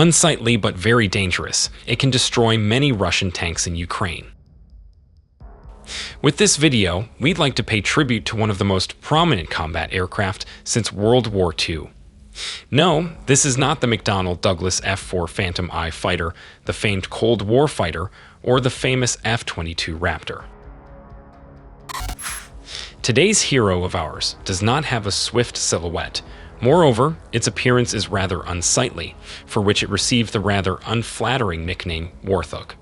Unsightly but very dangerous, it can destroy many Russian tanks in Ukraine. With this video, we'd like to pay tribute to one of the most prominent combat aircraft since World War II. No, this is not the McDonnell Douglas F-4 Phantom I fighter, the famed Cold War fighter, or the famous F-22 Raptor. Today's hero of ours does not have a swift silhouette. Moreover, its appearance is rather unsightly, for which it received the rather unflattering nickname Warthog.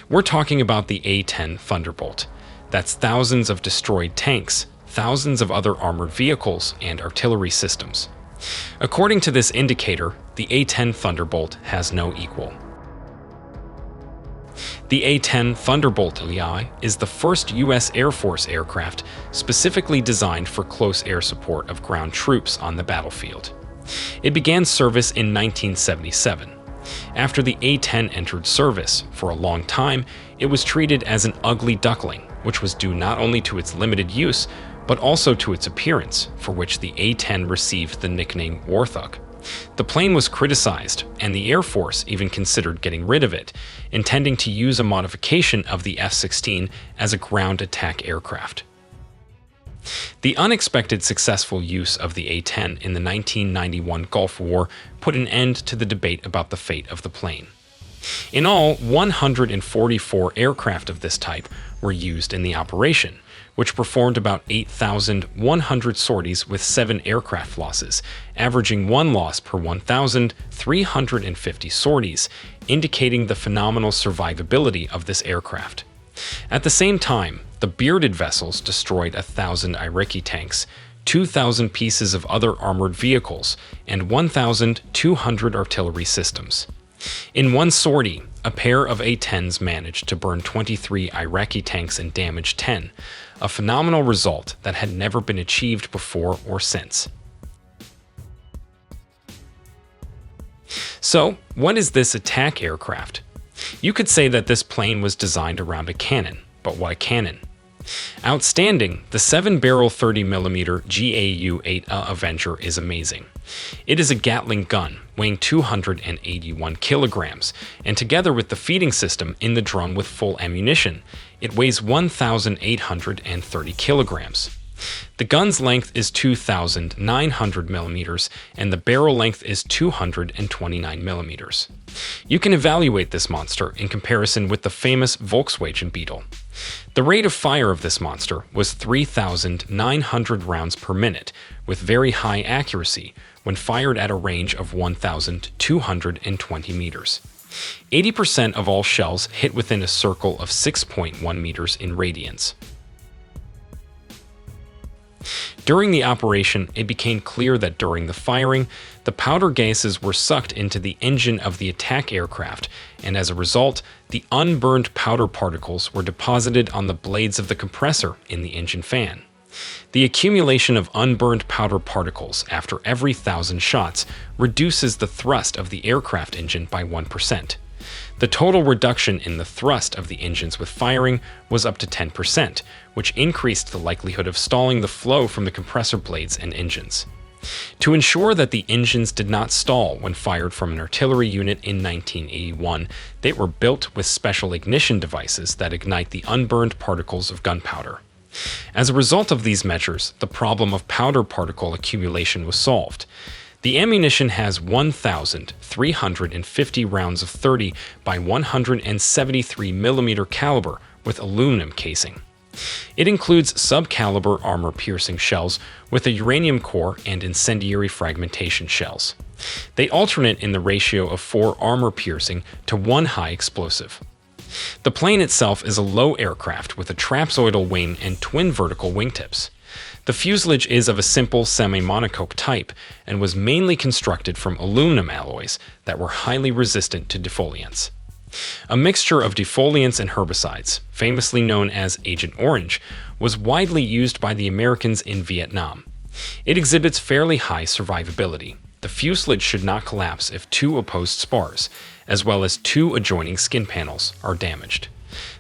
We're talking about the A-10 Thunderbolt. That's thousands of destroyed tanks, thousands of other armored vehicles, and artillery systems. According to this indicator, the A-10 Thunderbolt has no equal. The A-10 Thunderbolt II is the first U.S. Air Force aircraft specifically designed for close air support of ground troops on the battlefield. It began service in 1977. After the A-10 entered service, for a long time, it was treated as an ugly duckling, which was due not only to its limited use, but also to its appearance, for which the A-10 received the nickname Warthog. The plane was criticized, and the Air Force even considered getting rid of it, intending to use a modification of the F-16 as a ground attack aircraft. The unexpected successful use of the A-10 in the 1991 Gulf War put an end to the debate about the fate of the plane. In all, 144 aircraft of this type were used in the operation, which performed about 8,100 sorties with 7 aircraft losses, averaging 1 loss per 1,350 sorties, indicating the phenomenal survivability of this aircraft. At the same time, the bearded vessels destroyed 1,000 Iraqi tanks, 2,000 pieces of other armored vehicles, and 1,200 artillery systems. In one sortie, a pair of A-10s managed to burn 23 Iraqi tanks and damage 10, a phenomenal result that had never been achieved before or since. So, what is this attack aircraft? You could say that this plane was designed around a cannon, but what a cannon! Outstanding, the 7-barrel 30mm GAU-8 Avenger is amazing. It is a Gatling gun, weighing 281 kilograms, and together with the feeding system in the drum with full ammunition, it weighs 1,830 kilograms. The gun's length is 2,900 millimeters, and the barrel length is 229 millimeters. You can evaluate this monster in comparison with the famous Volkswagen Beetle. The rate of fire of this monster was 3,900 rounds per minute, with very high accuracy when fired at a range of 1,220 meters. 80% of all shells hit within a circle of 6.1 meters in radians. During the operation, it became clear that during the firing, the powder gases were sucked into the engine of the attack aircraft, and as a result, the unburned powder particles were deposited on the blades of the compressor in the engine fan. The accumulation of unburned powder particles after every 1,000 shots reduces the thrust of the aircraft engine by 1%. The total reduction in the thrust of the engines with firing was up to 10%, which increased the likelihood of stalling the flow from the compressor blades and engines. To ensure that the engines did not stall when fired from an artillery unit in 1981, they were built with special ignition devices that ignite the unburned particles of gunpowder. As a result of these measures, the problem of powder particle accumulation was solved. The ammunition has 1,350 rounds of 30 by 173 millimeter caliber with aluminum casing. It includes sub-caliber armor-piercing shells with a uranium core and incendiary fragmentation shells. They alternate in the ratio of 4 armor-piercing to 1 high explosive. The plane itself is a low aircraft with a trapezoidal wing and twin vertical wingtips. The fuselage is of a simple semi-monocoque type and was mainly constructed from aluminum alloys that were highly resistant to defoliants. A mixture of defoliants and herbicides, famously known as Agent Orange, was widely used by the Americans in Vietnam. It exhibits fairly high survivability. The fuselage should not collapse if 2 opposed spars, as well as 2 adjoining skin panels, are damaged.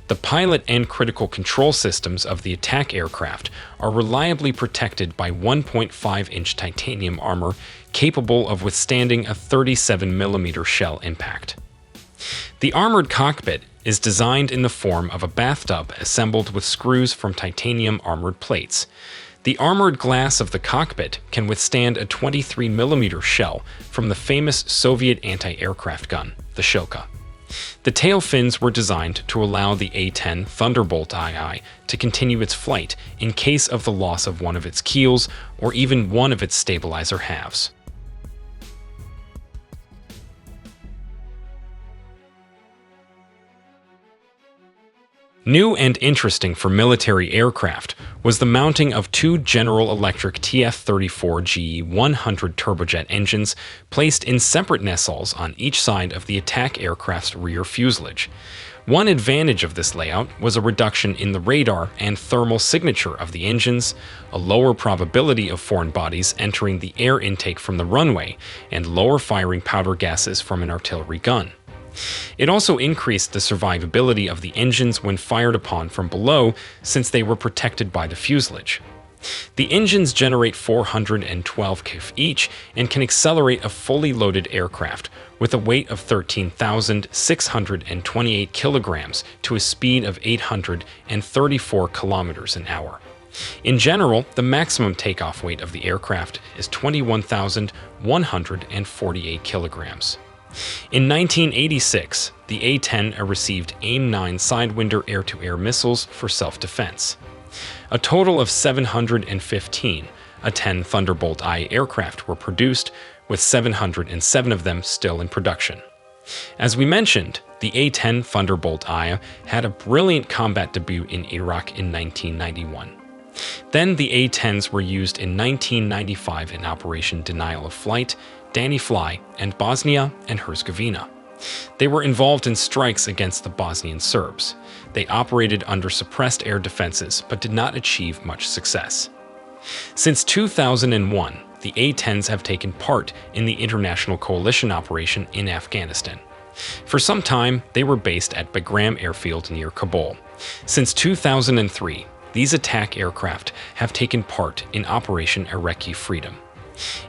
The pilot and critical control systems of the attack aircraft are reliably protected by 1.5-inch titanium armor capable of withstanding a 37mm shell impact. The armored cockpit is designed in the form of a bathtub assembled with screws from titanium armored plates. The armored glass of the cockpit can withstand a 23mm shell from the famous Soviet anti-aircraft gun, the Shoka. The tail fins were designed to allow the A-10 Thunderbolt II to continue its flight in case of the loss of one of its keels or even one of its stabilizer halves. New and interesting for military aircraft was the mounting of two General Electric TF-34GE-100 turbojet engines placed in separate nacelles on each side of the attack aircraft's rear fuselage. One advantage of this layout was a reduction in the radar and thermal signature of the engines, a lower probability of foreign bodies entering the air intake from the runway, and lower firing powder gases from an artillery gun. It also increased the survivability of the engines when fired upon from below, since they were protected by the fuselage. The engines generate 412 kf each and can accelerate a fully loaded aircraft with a weight of 13,628 kilograms to a speed of 834 kilometers an hour. In general, the maximum takeoff weight of the aircraft is 21,148 kilograms. In 1986, the A-10 received AIM-9 Sidewinder air-to-air missiles for self-defense. A total of 715 A-10 Thunderbolt II aircraft were produced, with 707 of them still in production. As we mentioned, the A-10 Thunderbolt II had a brilliant combat debut in Iraq in 1991. Then the A-10s were used in 1995 in Operation Denial of Flight, Danny Fly, and Bosnia and Herzegovina. They were involved in strikes against the Bosnian Serbs. They operated under suppressed air defenses but did not achieve much success. Since 2001, the A-10s have taken part in the international coalition operation in Afghanistan. For some time, they were based at Bagram Airfield near Kabul. Since 2003, these attack aircraft have taken part in Operation Iraqi Freedom.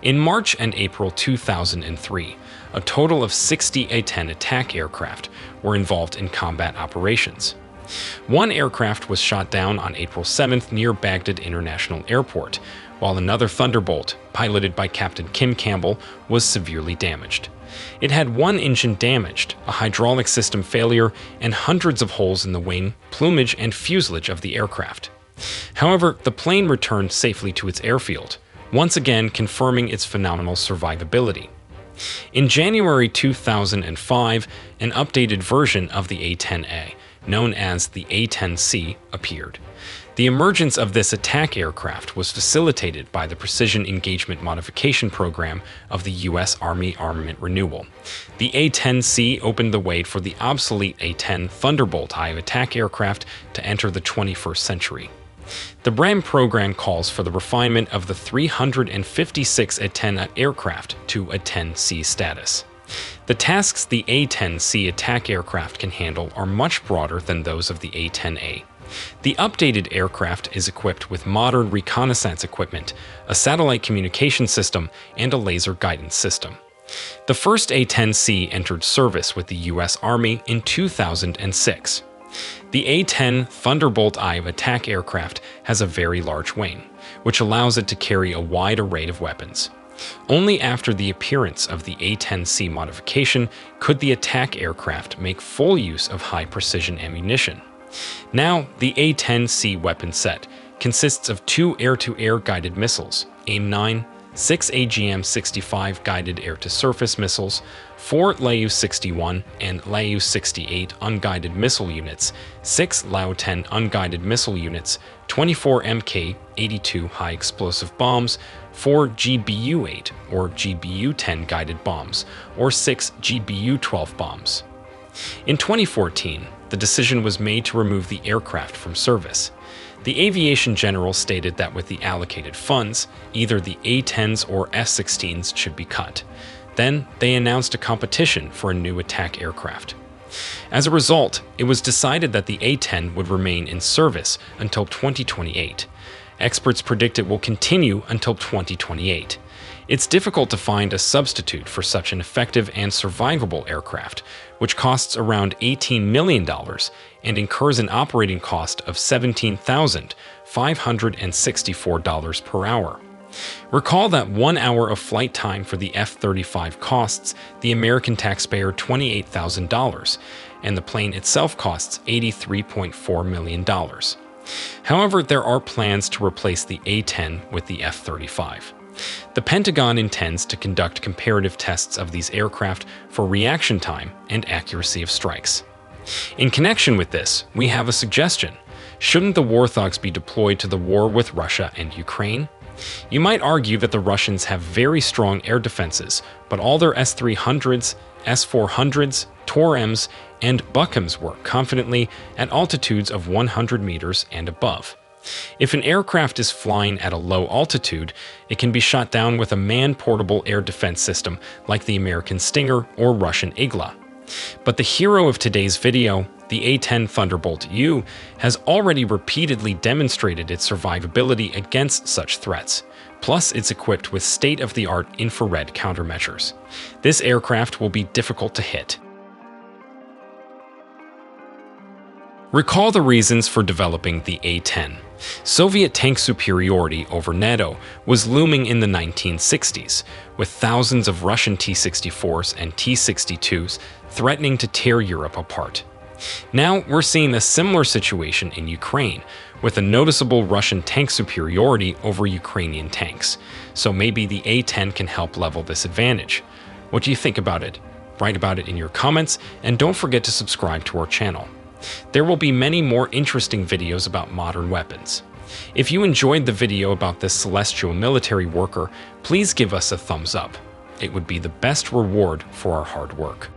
In March and April 2003, a total of 60 A-10 attack aircraft were involved in combat operations. One aircraft was shot down on April 7th near Baghdad International Airport, while another Thunderbolt, piloted by Captain Kim Campbell, was severely damaged. It had one engine damaged, a hydraulic system failure, and hundreds of holes in the wing, plumage, and fuselage of the aircraft. However, the plane returned safely to its airfield, once again confirming its phenomenal survivability. In January 2005, an updated version of the A-10A, known as the A-10C, appeared. The emergence of this attack aircraft was facilitated by the Precision Engagement Modification Program of the U.S. Army Armament Renewal. The A-10C opened the way for the obsolete A-10 Thunderbolt II attack aircraft to enter the 21st century. The BRAM program calls for the refinement of the 356 A-10 aircraft to A-10C status. The tasks the A-10C attack aircraft can handle are much broader than those of the A-10A. The updated aircraft is equipped with modern reconnaissance equipment, a satellite communication system, and a laser guidance system. The first A-10C entered service with the U.S. Army in 2006. The A-10 Thunderbolt II attack aircraft has a very large wing, which allows it to carry a wide array of weapons. Only after the appearance of the A-10C modification could the attack aircraft make full use of high-precision ammunition. Now, the A-10C weapon set consists of 2 air-to-air guided missiles, AIM-9, 6 AGM-65 guided air-to-surface missiles, 4 Lau-61 and Lau-68 unguided missile units, 6 Lau-10 unguided missile units, 24 Mk-82 high-explosive bombs, 4 GBU-8 or GBU-10 guided bombs, or 6 GBU-12 bombs. In 2014, the decision was made to remove the aircraft from service. The aviation general stated that with the allocated funds, either the A-10s or F-16s should be cut. Then, they announced a competition for a new attack aircraft. As a result, it was decided that the A-10 would remain in service until 2028. Experts predict it will continue until 2028. It's difficult to find a substitute for such an effective and survivable aircraft, which costs around $18 million and incurs an operating cost of $17,564 per hour. Recall that 1 hour of flight time for the F-35 costs the American taxpayer $28,000, and the plane itself costs $83.4 million. However, there are plans to replace the A-10 with the F-35. The Pentagon intends to conduct comparative tests of these aircraft for reaction time and accuracy of strikes. In connection with this, we have a suggestion. Shouldn't the Warthogs be deployed to the war with Russia and Ukraine? You might argue that the Russians have very strong air defenses, but all their S-300s, S-400s, Tor-Ms, and Buckums work confidently at altitudes of 100 meters and above. If an aircraft is flying at a low altitude, it can be shot down with a man-portable air defense system like the American Stinger or Russian Igla. But the hero of today's video, the A-10 Thunderbolt II, has already repeatedly demonstrated its survivability against such threats. Plus, it's equipped with state-of-the-art infrared countermeasures. This aircraft will be difficult to hit. Recall the reasons for developing the A-10. Soviet tank superiority over NATO was looming in the 1960s, with thousands of Russian T-64s and T-62s threatening to tear Europe apart. Now we're seeing a similar situation in Ukraine, with a noticeable Russian tank superiority over Ukrainian tanks. So maybe the A-10 can help level this advantage. What do you think about it? Write about it in your comments, and don't forget to subscribe to our channel. There will be many more interesting videos about modern weapons. If you enjoyed the video about this celestial military worker, please give us a thumbs up. It would be the best reward for our hard work.